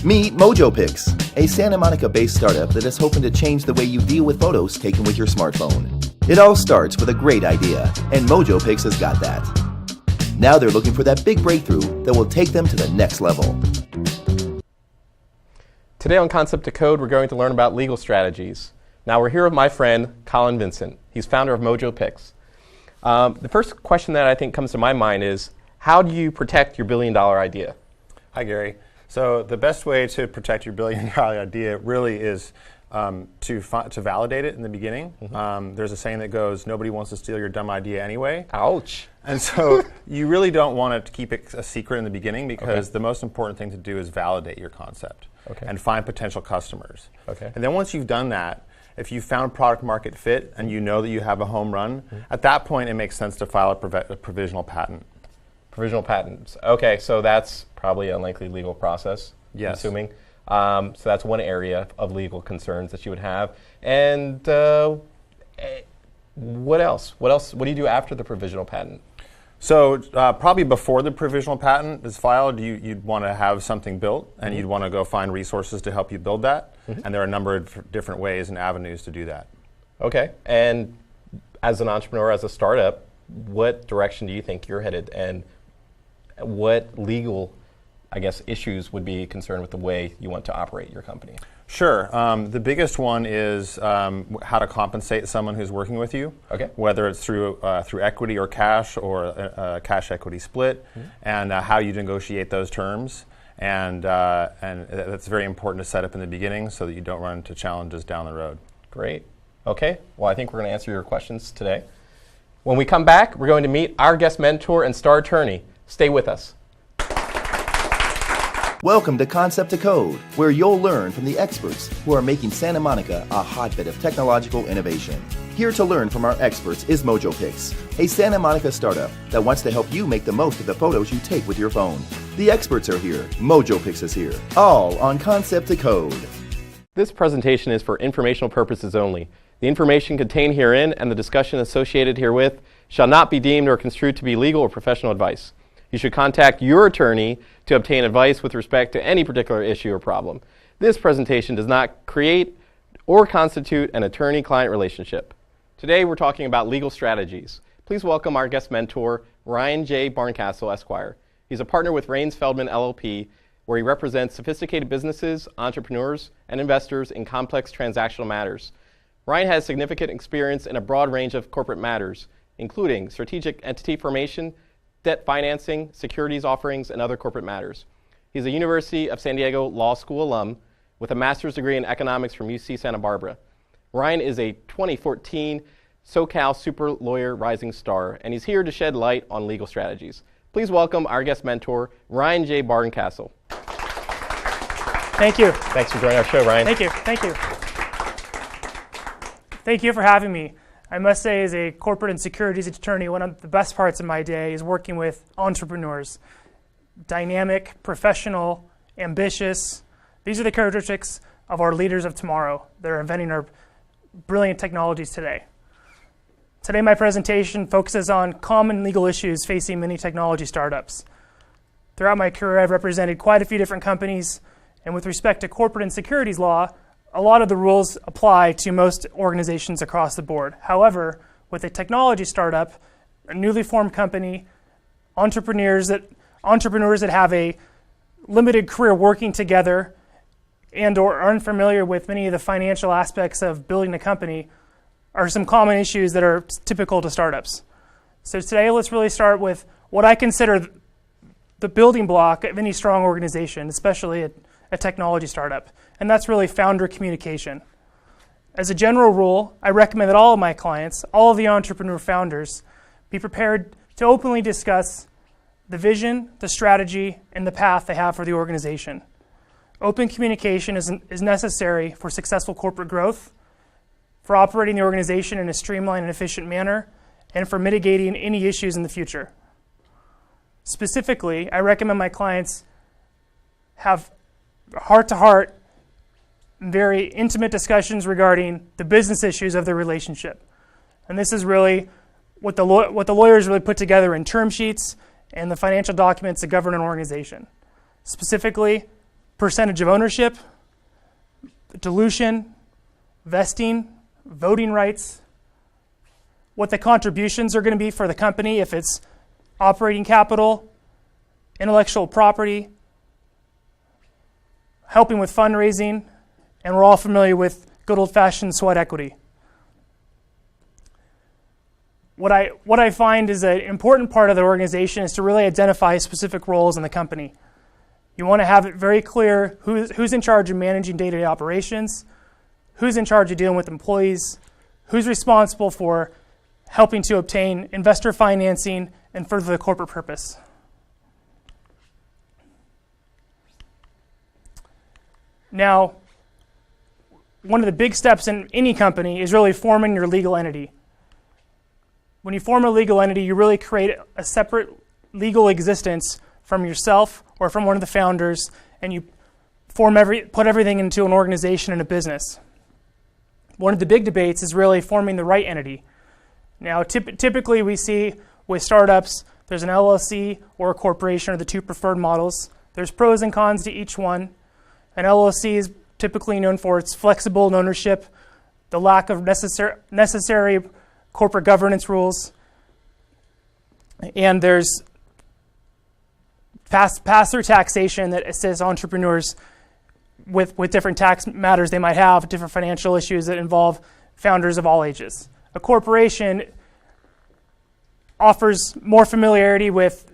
Meet MojoPix, a Santa Monica-based startup that is hoping to change the way you deal with photos taken with your smartphone. It all starts with a great idea, and MojoPix has got that. Now they're looking for that big breakthrough that will take them to the next level. Today on Concept to Code, we're going to learn about legal strategies. Now we're here with my friend, Colin Vincent. He's founder of MojoPix. The first question that I think comes to my mind is, how do you protect your billion-dollar idea? Hi, Gary. So the best way to protect your billion-dollar idea really is to validate it in the beginning. Mm-hmm. There's a saying that goes, nobody wants to steal your dumb idea anyway. Ouch. And so you really don't want to keep it a secret in the beginning because the most important thing to do is validate your concept and find potential customers. And then once you've done that, if you found product market fit and you know that you have a home run, at that point it makes sense to file a provisional patent. Provisional patents. Okay, so that's probably an unlikely legal process, I'm assuming. So that's one area of legal concerns that you would have. And what else? What do you do after the provisional patent? So probably before the provisional patent is filed, you'd want to have something built, and you'd want to go find resources to help you build that. And there are a number of different ways and avenues to do that. Okay, and as an entrepreneur, as a startup, what direction do you think you're headed, and what legal, I guess, issues would be concerned with the way you want to operate your company? Sure. The biggest one is how to compensate someone who's working with you, whether it's through equity or cash or a cash equity split, and how you negotiate those terms. And that's very important to set up in the beginning so that you don't run into challenges down the road. Great. Okay. Well, I think we're going to answer your questions today. When we come back, we're going to meet our guest mentor and star attorney. Stay with us. Welcome to Concept to Code, where you'll learn from the experts who are making Santa Monica a hotbed of technological innovation. Here to learn from our experts is MojoPix, a Santa Monica startup that wants to help you make the most of the photos you take with your phone. The experts are here. MojoPix is here. All on Concept to Code. This presentation is for informational purposes only. The information contained herein and the discussion associated herewith shall not be deemed or construed to be legal or professional advice. You should contact your attorney to obtain advice with respect to any particular issue or problem. This presentation does not create or constitute an attorney-client relationship. Today we're talking about legal strategies. Please welcome our guest mentor, Ryan J. Barncastle, Esquire. He's a partner with Raines Feldman LLP, where he represents sophisticated businesses, entrepreneurs, and investors in complex transactional matters. Ryan has significant experience in a broad range of corporate matters, including strategic entity formation, debt financing, securities offerings, and other corporate matters. He's a University of San Diego Law School alum with a master's degree in economics from UC Santa Barbara. Ryan is a 2014 SoCal Super Lawyer Rising Star, and he's here to shed light on legal strategies. Please welcome our guest mentor, Ryan J. Barncastle. Thank you. Thanks for joining our show, Ryan. Thank you. Thank you. Thank you for having me. I must say, as a corporate and securities attorney, one of the best parts of my day is working with entrepreneurs. Dynamic, professional, ambitious. These are the characteristics of our leaders of tomorrow that are inventing our brilliant technologies today. Today, my presentation focuses on common legal issues facing many technology startups. Throughout my career, I've represented quite a few different companies, and with respect to corporate and securities law, a lot of the rules apply to most organizations across the board. However, with a technology startup, a newly formed company, entrepreneurs that have a limited career working together and or are unfamiliar with many of the financial aspects of building a company are some common issues that are typical to startups. So today, let's really start with what I consider the building block of any strong organization, especially a technology startup, and that's really founder communication. As a general rule, I recommend that all of my clients, all of the entrepreneur founders, be prepared to openly discuss the vision, the strategy, and the path they have for the organization. Open communication is necessary for successful corporate growth, for operating the organization in a streamlined and efficient manner, and for mitigating any issues in the future. Specifically, I recommend my clients have heart-to-heart, very intimate discussions regarding the business issues of their relationship. And this is really what the lawyers really put together in term sheets and the financial documents that govern an organization. Specifically, percentage of ownership, dilution, vesting, voting rights, what the contributions are going to be for the company, if it's operating capital, intellectual property, helping with fundraising, and we're all familiar with good old-fashioned sweat equity. What I find is an important part of the organization is to really identify specific roles in the company. You want to have it very clear who's in charge of managing day-to-day operations, who's in charge of dealing with employees, who's responsible for helping to obtain investor financing and further the corporate purpose. Now, one of the big steps in any company is really forming your legal entity. When you form a legal entity, you really create a separate legal existence from yourself or from one of the founders, and you put everything into an organization and a business. One of the big debates is really forming the right entity. Now, typically we see with startups, there's an LLC or a corporation are the two preferred models. There's pros and cons to each one. An LLC is typically known for its flexible ownership, the lack of necessary corporate governance rules, and there's pass-through taxation that assists entrepreneurs with different tax matters they might have, different financial issues that involve founders of all ages. A corporation offers more familiarity with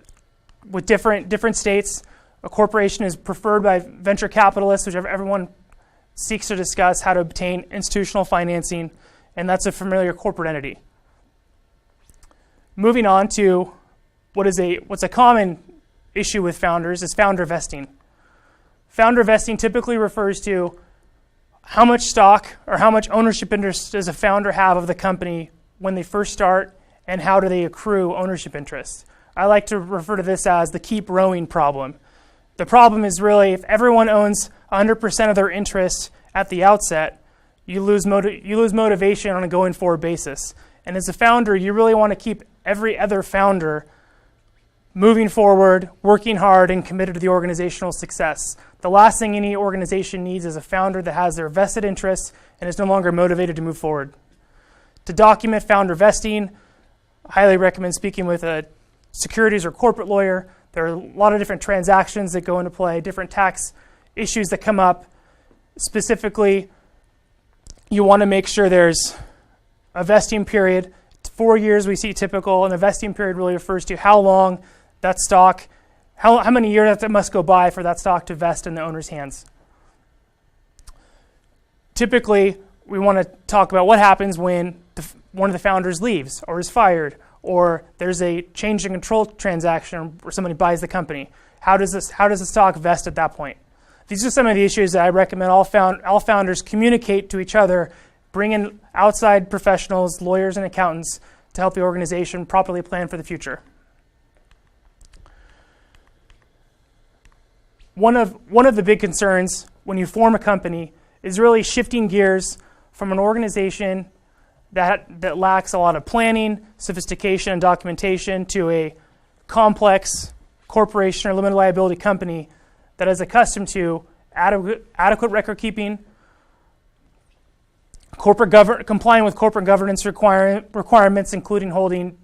different states. A corporation is preferred by venture capitalists, which everyone seeks to discuss how to obtain institutional financing, and that's a familiar corporate entity. Moving on to what's a common issue with founders is founder vesting. Founder vesting typically refers to how much stock or how much ownership interest does a founder have of the company when they first start, and how do they accrue ownership interest. I like to refer to this as the keep rowing problem. The problem is really if everyone owns 100% of their interest at the outset, you lose motivation on a going forward basis. And as a founder, you really want to keep every other founder moving forward, working hard, and committed to the organizational success. The last thing any organization needs is a founder that has their vested interests and is no longer motivated to move forward. To document founder vesting, I highly recommend speaking with a securities or corporate lawyer. There are a lot of different transactions that go into play, different tax issues that come up. Specifically, you want to make sure there's a vesting period. 4 years we see typical, and a vesting period really refers to how long that stock, how many years that must go by for that stock to vest in the owner's hands. Typically, we want to talk about what happens when one of the founders leaves or is fired, or there's a change in control transaction where somebody buys the company. How does the stock vest at that point? These are some of the issues that I recommend all founders communicate to each other, bring in outside professionals, lawyers and accountants to help the organization properly plan for the future. One of the big concerns when you form a company is really shifting gears from an organization that lacks a lot of planning, sophistication, and documentation to a complex corporation or limited liability company that is accustomed to adequate record keeping, complying with corporate governance requirements, including holding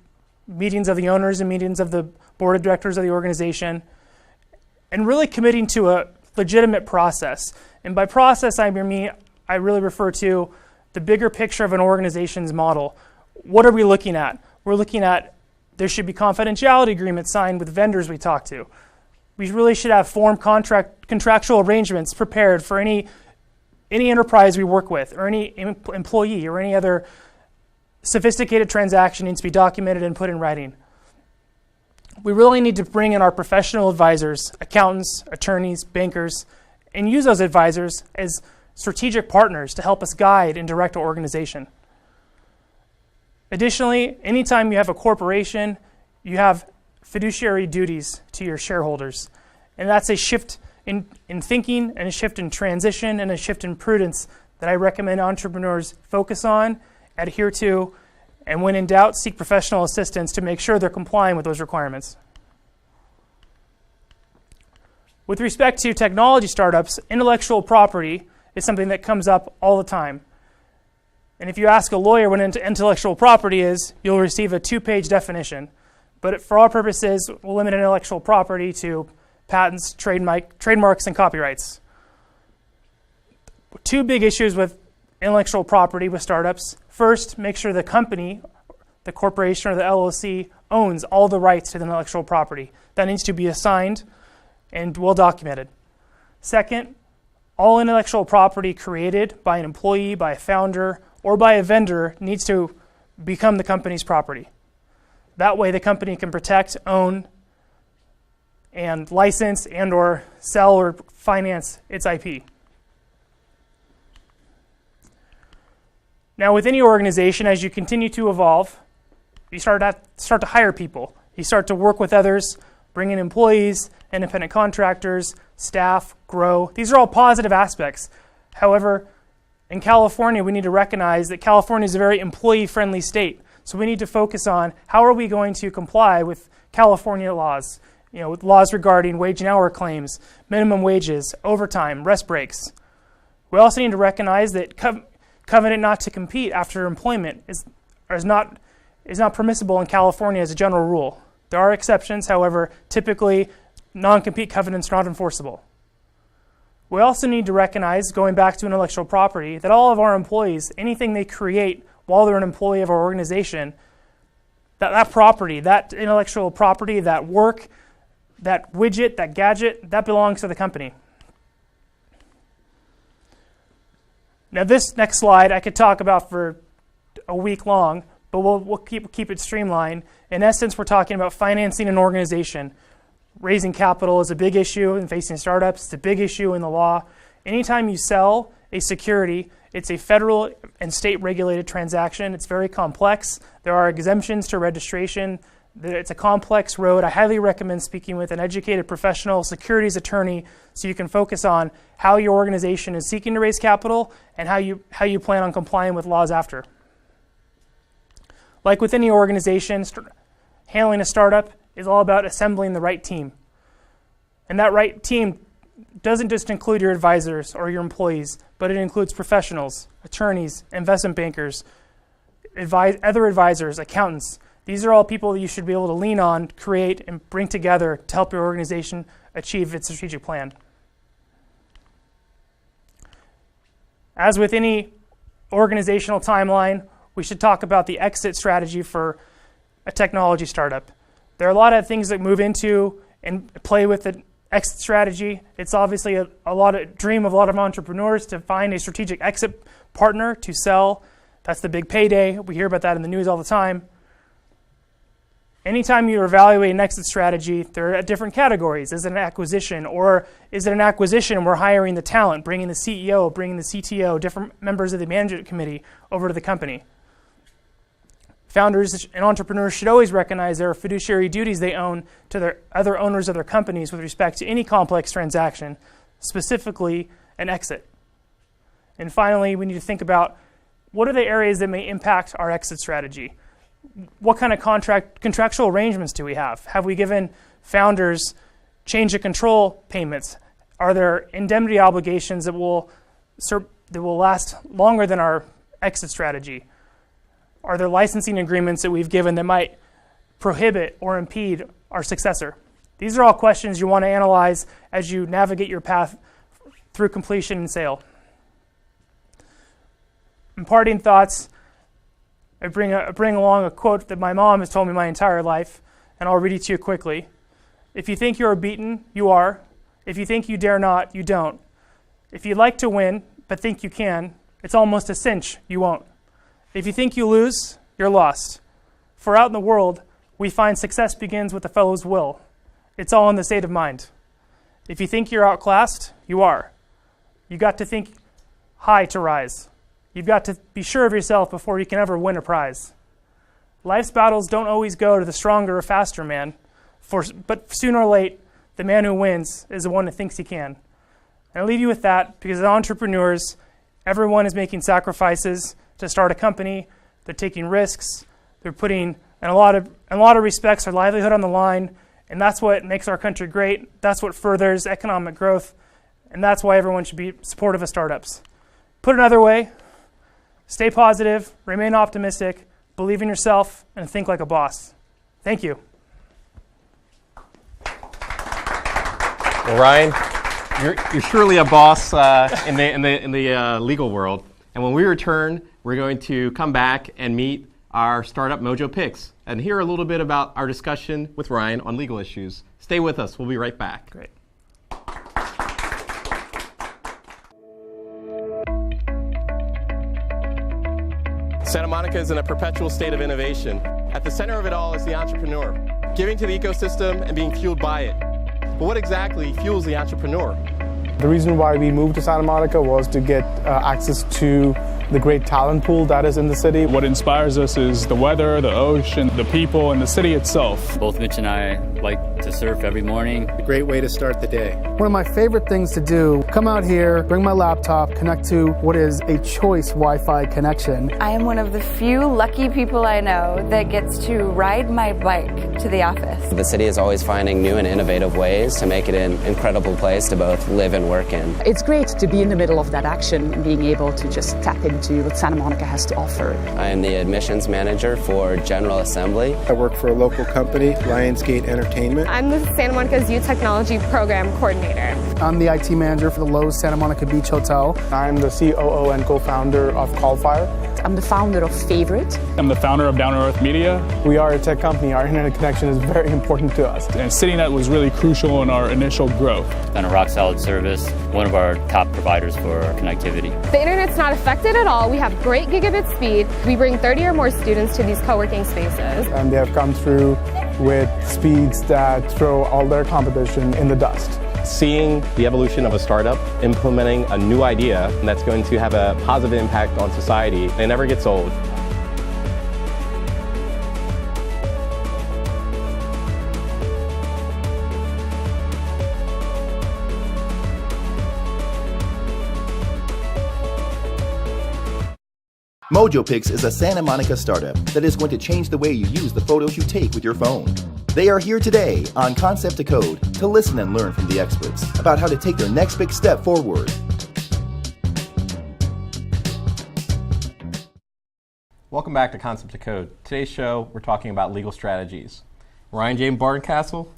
meetings of the owners and meetings of the board of directors of the organization, and really committing to a legitimate process. And by process, I really refer to the bigger picture of an organization's model. What are we looking at? We're looking at there should be confidentiality agreements signed with vendors we talk to. We really should have formed contractual arrangements prepared for any enterprise we work with, or any employee, or any other sophisticated transaction needs to be documented and put in writing. We really need to bring in our professional advisors, accountants, attorneys, bankers, and use those advisors as strategic partners to help us guide and direct our organization. Additionally, anytime you have a corporation, you have fiduciary duties to your shareholders. And that's a shift in thinking, and a shift in transition, and a shift in prudence that I recommend entrepreneurs focus on, adhere to, and when in doubt, seek professional assistance to make sure they're complying with those requirements. With respect to technology startups, intellectual property is something that comes up all the time. And if you ask a lawyer what intellectual property is, you'll receive a 2-page definition. But for our purposes, we'll limit intellectual property to patents, trademarks, and copyrights. 2 big issues with intellectual property with startups. First, make sure the company, the corporation or the LLC, owns all the rights to the intellectual property. That needs to be assigned and well documented. Second, all intellectual property created by an employee, by a founder, or by a vendor needs to become the company's property. That way the company can protect, own, and license and or sell or finance its IP. Now with any organization, as you continue to evolve, you start to hire people. You start to work with others, bring in employees, independent contractors, staff, grow. These are all positive aspects. However, in California, we need to recognize that California is a very employee-friendly state. So we need to focus on how are we going to comply with California laws, with laws regarding wage and hour claims, minimum wages, overtime, rest breaks. We also need to recognize that covenant not to compete after employment is not permissible in California as a general rule. There are exceptions, however, typically non-compete covenants are not enforceable. We also need to recognize, going back to intellectual property, that all of our employees, anything they create while they're an employee of our organization, that property, that intellectual property, that work, that widget, that gadget, that belongs to the company. Now this next slide I could talk about for a week long, but we'll keep it streamlined. In essence, we're talking about financing an organization. Raising capital is a big issue in facing startups. It's a big issue in the law. Anytime you sell a security, it's a federal and state regulated transaction. It's very complex. There are exemptions to registration. It's a complex road. I highly recommend speaking with an educated professional securities attorney so you can focus on how your organization is seeking to raise capital and how you plan on complying with laws after. Like with any organization, handling a startup is all about assembling the right team. And that right team doesn't just include your advisors or your employees, but it includes professionals, attorneys, investment bankers, other advisors, accountants. These are all people that you should be able to lean on, create, and bring together to help your organization achieve its strategic plan. As with any organizational timeline, we should talk about the exit strategy for a technology startup. There are a lot of things that move into and play with the exit strategy. It's obviously a dream of a lot of entrepreneurs to find a strategic exit partner to sell. That's the big payday. We hear about that in the news all the time. Anytime you evaluate an exit strategy, there are different categories. Is it an acquisition, or is it an acquisition and we're hiring the talent, bringing the CEO, bringing the CTO, different members of the management committee over to the company? Founders and entrepreneurs should always recognize there are fiduciary duties they own to their other owners of their companies with respect to any complex transaction, specifically an exit. And finally, we need to think about what are the areas that may impact our exit strategy. What kind of contractual arrangements do we have? Have we given founders change of control payments? Are there indemnity obligations that will last longer than our exit strategy? Are there licensing agreements that we've given that might prohibit or impede our successor? These are all questions you want to analyze as you navigate your path through completion and sale. In parting thoughts, I bring along a quote that my mom has told me my entire life, and I'll read it to you quickly. If you think you are beaten, you are. If you think you dare not, you don't. If you'd like to win, but think you can, it's almost a cinch you won't. If you think you lose, you're lost. For out in the world, we find success begins with the fellow's will. It's all in the state of mind. If you think you're outclassed, you are. You got to think high to rise. You've got to be sure of yourself before you can ever win a prize. Life's battles don't always go to the stronger or faster man, but sooner or late, the man who wins is the one that thinks he can. And I'll leave you with that, because as entrepreneurs, everyone is making sacrifices to start a company. They're taking risks. They're putting, in a lot of respects, their livelihood on the line, And that's what makes our country great. That's what furthers economic growth. And that's why everyone should be supportive of startups. Put another way, stay positive, remain optimistic, believe in yourself, and think like a boss. Thank you. Well, Ryan, you're surely a boss in the legal world. And when we return, we're going to come back and meet our Startup Mojo Picks and hear a little bit about our discussion with Ryan on legal issues. Stay with us. We'll be right back. Great. Santa Monica is in a perpetual state of innovation. At the center of it all is the entrepreneur, giving to the ecosystem and being fueled by it. But what exactly fuels the entrepreneur? The reason why we moved to Santa Monica was to get access to the great talent pool that is in the city. What inspires us is the weather, the ocean, the people, and the city itself. Both Mitch and I like to surf every morning. A great way to start the day. One of my favorite things to do, come out here, bring my laptop, connect to what is a choice Wi-Fi connection. I am one of the few lucky people I know that gets to ride my bike to the office. The city is always finding new and innovative ways to make it an incredible place to both live and work in. It's great to be in the middle of that action and being able to just tap into what Santa Monica has to offer. I am the admissions manager for General Assembly. I work for a local company, Lionsgate Entertainment. I'm the Santa Monica's Youth Technology Program Coordinator. I'm the IT manager for the Lowe's Santa Monica Beach Hotel. I'm the COO and co-founder of Callfire. I'm the founder of Favorite. I'm the founder of Down to Earth Media. We are a tech company. Our internet connection is very important to us. And CityNet was really crucial in our initial growth. It's been a rock solid service, one of our top providers for connectivity. The internet's not affected at all. We have great gigabit speed. We bring 30 or more students to these co-working spaces. And they have come through with speeds that throw all their competition in the dust. Seeing the evolution of a startup, implementing a new idea that's going to have a positive impact on society, it never gets old. MojoPix is a Santa Monica startup that is going to change the way you use the photos you take with your phone. They are here today on Concept to Code to listen and learn from the experts about how to take their next big step forward. Welcome back to Concept to Code. Today's show, we're talking about legal strategies. Ryan James Barncastle,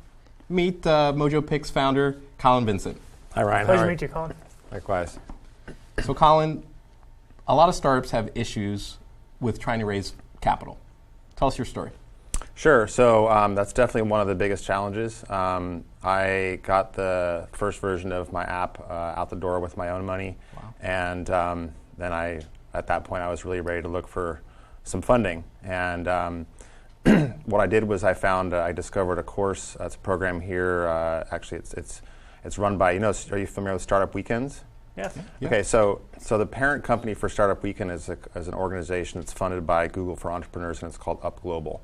meet MojoPix founder, Colin Vincent. Hi, Ryan. Pleasure to meet you, Colin. Likewise. So, Colin, a lot of startups have issues with trying to raise capital. Tell us your story. Sure. So that's definitely one of the biggest challenges. I got the first version of my app out the door with my own money. Wow. And then at that point, I was really ready to look for some funding. And what I did was I discovered a course. It's a program here. Actually, it's run by, are you familiar with Startup Weekends? Yes. Yeah. Okay, so the parent company for Startup Weekend is an organization that's funded by Google for Entrepreneurs, and it's called Up Global.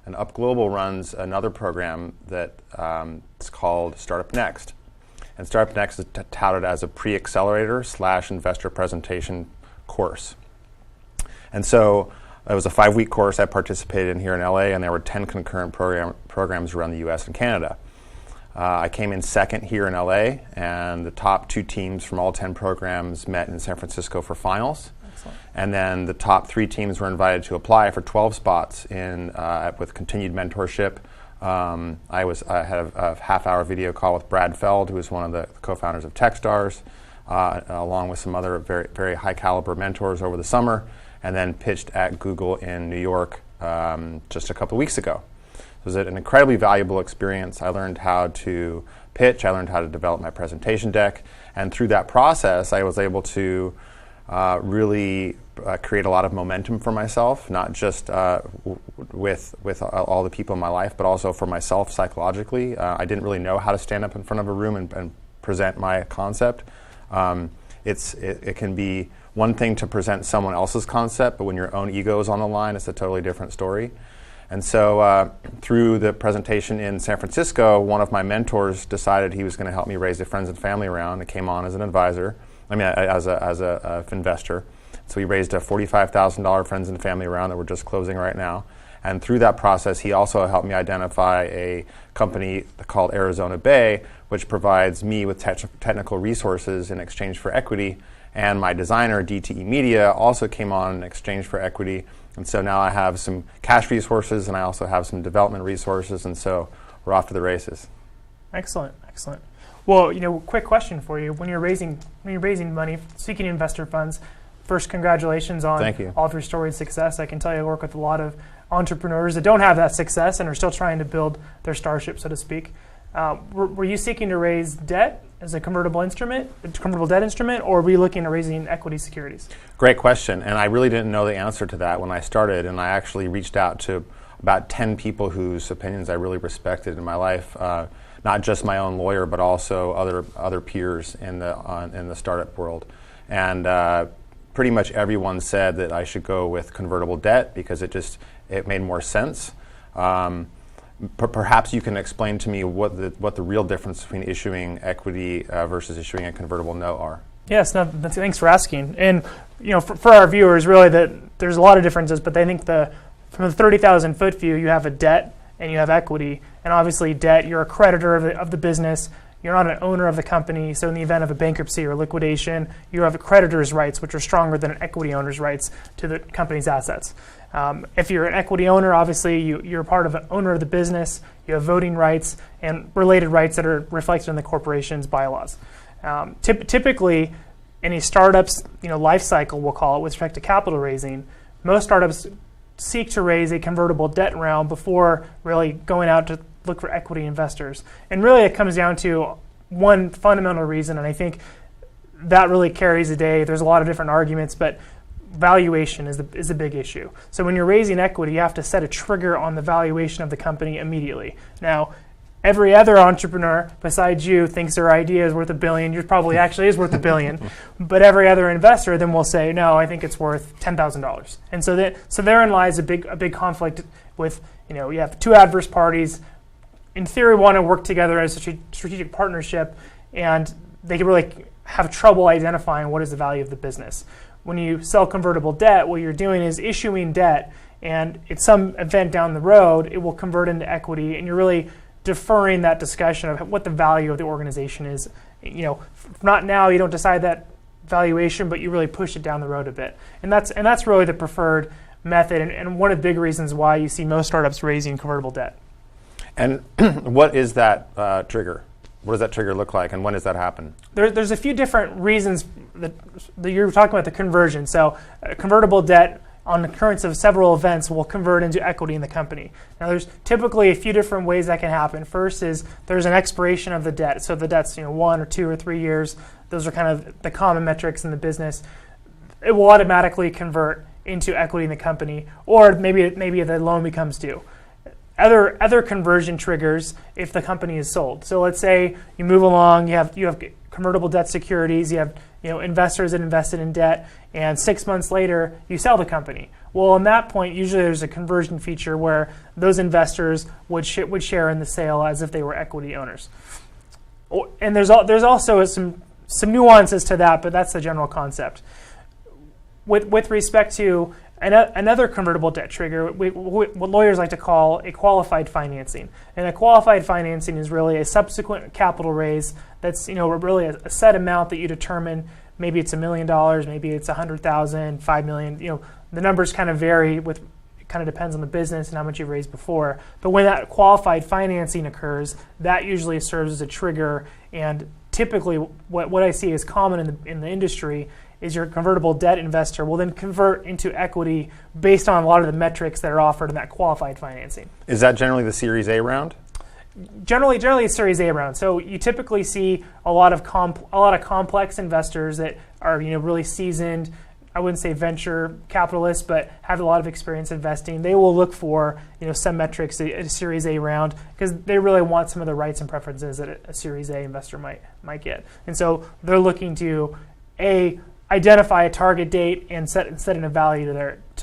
And Up Global runs another program that is called Startup Next. And Startup Next is touted as a pre-accelerator / investor presentation course. And so it was a 5-week course I participated in here in LA, and there were 10 concurrent programs around the US and Canada. I came in second here in LA, and the top 2 teams from all 10 programs met in San Francisco for finals. Excellent. And then the top 3 teams were invited to apply for 12 spots with continued mentorship. I had a half-hour video call with Brad Feld, who is one of the co-founders of Techstars, along with some other very, very high-caliber mentors over the summer, and then pitched at Google in New York just a couple of weeks ago. It was an incredibly valuable experience. I learned how to pitch. I learned how to develop my presentation deck. And through that process, I was able to really create a lot of momentum for myself, not just with all the people in my life, but also for myself psychologically. I didn't really know how to stand up in front of a room and present my concept. It can be one thing to present someone else's concept, but when your own ego is on the line, it's a totally different story. And so through the presentation in San Francisco, one of my mentors decided he was going to help me raise a friends and family round. It came on as an advisor, as a investor. So we raised a $45,000 friends and family round that we're just closing right now. And through that process, he also helped me identify a company called Arizona Bay, which provides me with technical resources in exchange for equity. And my designer, DTE Media, also came on in exchange for equity. And so now I have some cash resources, and I also have some development resources, and so we're off to the races. Excellent, excellent. Well, quick question for you: when you're raising money, seeking investor funds, first, congratulations on all of your storied success. I can tell you, I work with a lot of entrepreneurs that don't have that success and are still trying to build their starship, so to speak. Were you seeking to raise debt as a convertible debt instrument, or were you looking at raising equity securities? Great question, and I really didn't know the answer to that when I started, and I actually reached out to about 10 people whose opinions I really respected in my life, not just my own lawyer, but also other peers in the startup world. And pretty much everyone said that I should go with convertible debt because it made more sense. Perhaps you can explain to me what the real difference between issuing equity versus issuing a convertible note are. Yes, no, thanks for asking. And for our viewers, really, that there's a lot of differences, but I think from the 30,000-foot view, you have a debt and you have equity. And obviously, debt, you're a creditor of the business. You're not an owner of the company. So in the event of a bankruptcy or liquidation, you have a creditor's rights, which are stronger than an equity owner's rights to the company's assets. If you're an equity owner, obviously you're part of an owner of the business. You have voting rights and related rights that are reflected in the corporation's bylaws. Typically, in a startup's life cycle, we'll call it, with respect to capital raising, most startups seek to raise a convertible debt round before really going out to look for equity investors. And really it comes down to one fundamental reason, and I think that really carries the day. There's a lot of different arguments, but valuation is a big issue. So when you're raising equity, you have to set a trigger on the valuation of the company immediately. Now, every other entrepreneur besides you thinks their idea is worth $1 billion. Yours probably actually is worth $1 billion. But every other investor then will say, no, I think it's worth $10,000. And so therein lies a big conflict with, you have two adverse parties, in theory, want to work together as a strategic partnership, and they can really have trouble identifying what is the value of the business. When you sell convertible debt, what you're doing is issuing debt, and at some event down the road, it will convert into equity, and you're really deferring that discussion of what the value of the organization is. Not now, you don't decide that valuation, but you really push it down the road a bit. And that's really the preferred method, and one of the big reasons why you see most startups raising convertible debt. And what is that trigger? What does that trigger look like, and when does that happen? There's a few different reasons that you're talking about the conversion. So convertible debt, on the occurrence of several events, will convert into equity in the company. Now, there's typically a few different ways that can happen. First is there's an expiration of the debt. So the debt's 1 or 2 or 3 years. Those are kind of the common metrics in the business. It will automatically convert into equity in the company, or maybe the loan becomes due. Other conversion triggers if the company is sold. So let's say you move along, you have convertible debt securities, you have investors that invested in debt, and 6 months later you sell the company. Well, on that point, usually there's a conversion feature where those investors would share in the sale as if they were equity owners. And there's also some nuances to that, but that's the general concept. With respect to another convertible debt trigger, what lawyers like to call a qualified financing. And a qualified financing is really a subsequent capital raise that's really a set amount that you determine. Maybe it's $1 million, maybe it's $100,000, $5 million. The numbers kind of vary. It kind of depends on the business and how much you've raised before. But when that qualified financing occurs, that usually serves as a trigger. And typically, what I see is common in the industry is your convertible debt investor will then convert into equity based on a lot of the metrics that are offered in that qualified financing. Is that generally the Series A round? Generally it's Series A round. So you typically see a lot of complex investors that are really seasoned. I wouldn't say venture capitalists, but have a lot of experience investing. They will look for some metrics at a Series A round because they really want some of the rights and preferences that a Series A investor might get. And so they're looking to identify a target date and set in a value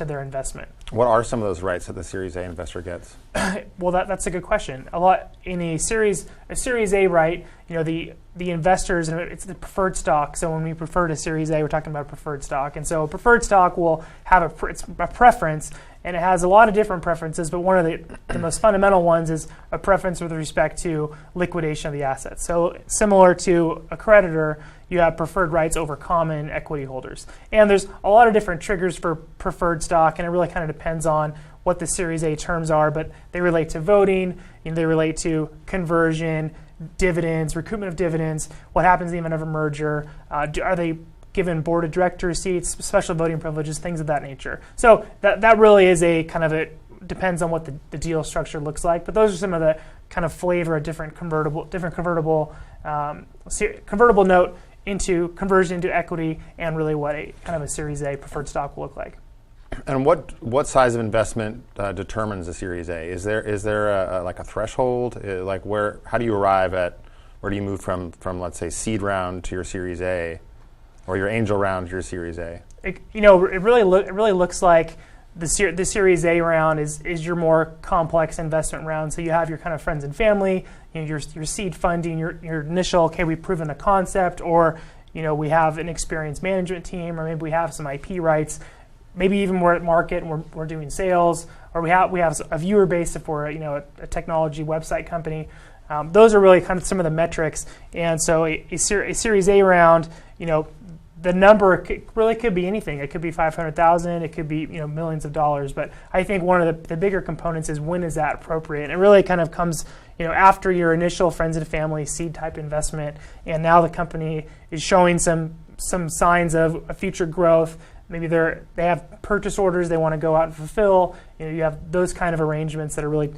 to their investment. What are some of those rights that the Series A investor gets? Well, that's a good question. A lot in a Series A right, the investors, it's the preferred stock. So when we prefer to Series A, we're talking about preferred stock, and so a preferred stock will have it's a preference, and it has a lot of different preferences. But one of the most fundamental ones is a preference with respect to liquidation of the assets. So similar to a creditor, you have preferred rights over common equity holders. And there's a lot of different triggers for preferred stock, and it really kind of depends on what the Series A terms are, but they relate to voting, they relate to conversion, dividends, recoupment of dividends, what happens in the event of a merger, are they given board of directors seats, special voting privileges, things of that nature. So that really is a kind of depends on what the deal structure looks like, but those are some of the kind of flavor of different convertible note into conversion into equity, and really what a kind of a Series A preferred stock will look like. And what size of investment determines a Series A? Is there like a threshold? How do you arrive at, where do you move from let's say seed round to your Series A, or your angel round to your Series A? It really looks like the Series A round is your more complex investment round. So you have your kind of friends and family, your seed funding, your initial, okay, we've proven a concept, or we have an experienced management team, or maybe we have some IP rights. Maybe even we're at market and we're doing sales, or we have a viewer base if we're a technology website company. Those are really kind of some of the metrics. And so a Series A round, the number could be anything. It could be 500,000. It could be millions of dollars. But I think one of the bigger components is, when is that appropriate? And it really kind of comes after your initial friends and family seed type investment, and now the company is showing some signs of a future growth. Maybe they have purchase orders they want to go out and fulfill. You have those kind of arrangements that are really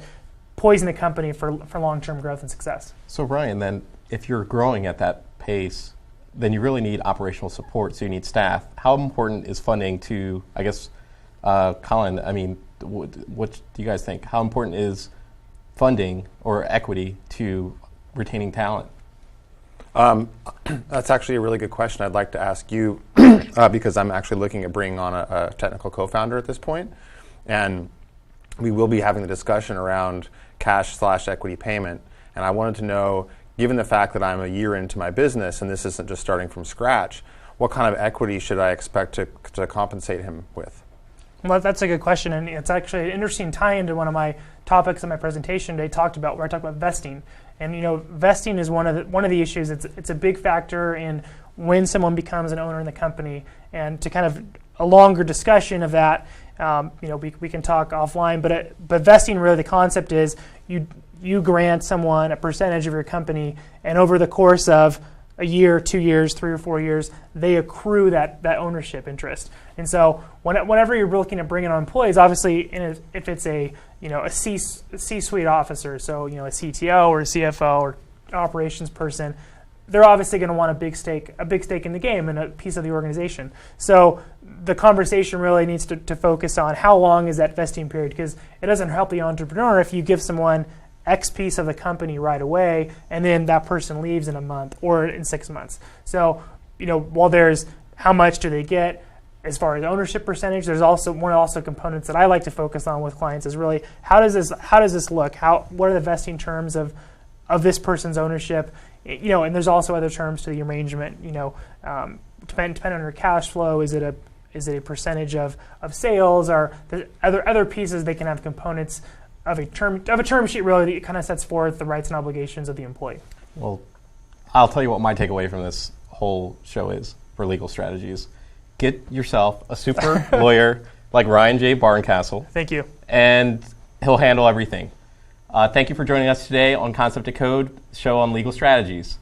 poising the company for long-term growth and success. So Ryan, then if you're growing at that pace, then you really need operational support, so you need staff. How important is funding to, I guess, Colin, what do you guys think? How important is funding or equity to retaining talent? That's actually a really good question. I'd like to ask you, because I'm actually looking at bringing on a technical co-founder at this point, and we will be having the discussion around cash/equity payment. And I wanted to know, given the fact that I'm a year into my business and this isn't just starting from scratch, what kind of equity should I expect to compensate him with? Well, that's a good question, and it's actually an interesting tie-in to one of my topics in my presentation today, where I talked about vesting. And vesting is one of the issues. It's a big factor in when someone becomes an owner in the company. And to kind of a longer discussion of that, we can talk offline. But vesting, really, the concept is you grant someone a percentage of your company, and over the course of a year, 2 years, 3 or 4 years, they accrue that ownership interest. And so whenever you're looking at bringing on employees, obviously, if it's a C-suite officer, so a CTO or a CFO or operations person, they're obviously going to want a big stake in the game and a piece of the organization. So the conversation really needs to focus on how long is that vesting period, because it doesn't help the entrepreneur if you give someone X piece of the company right away, and then that person leaves in a month or in 6 months. So, while there's how much do they get as far as ownership percentage, there's also components that I like to focus on with clients is really how does this look? What are the vesting terms of this person's ownership? And there's also other terms to the arrangement. Depending on your cash flow, is it a percentage of sales, or other pieces? They can have components of a term sheet, really, that kind of sets forth the rights and obligations of the employee. Well, I'll tell you what my takeaway from this whole show is for legal strategies. Get yourself a super lawyer like Ryan J. Barncastle. Thank you. And he'll handle everything. Thank you for joining us today on Concept to Code, show on legal strategies.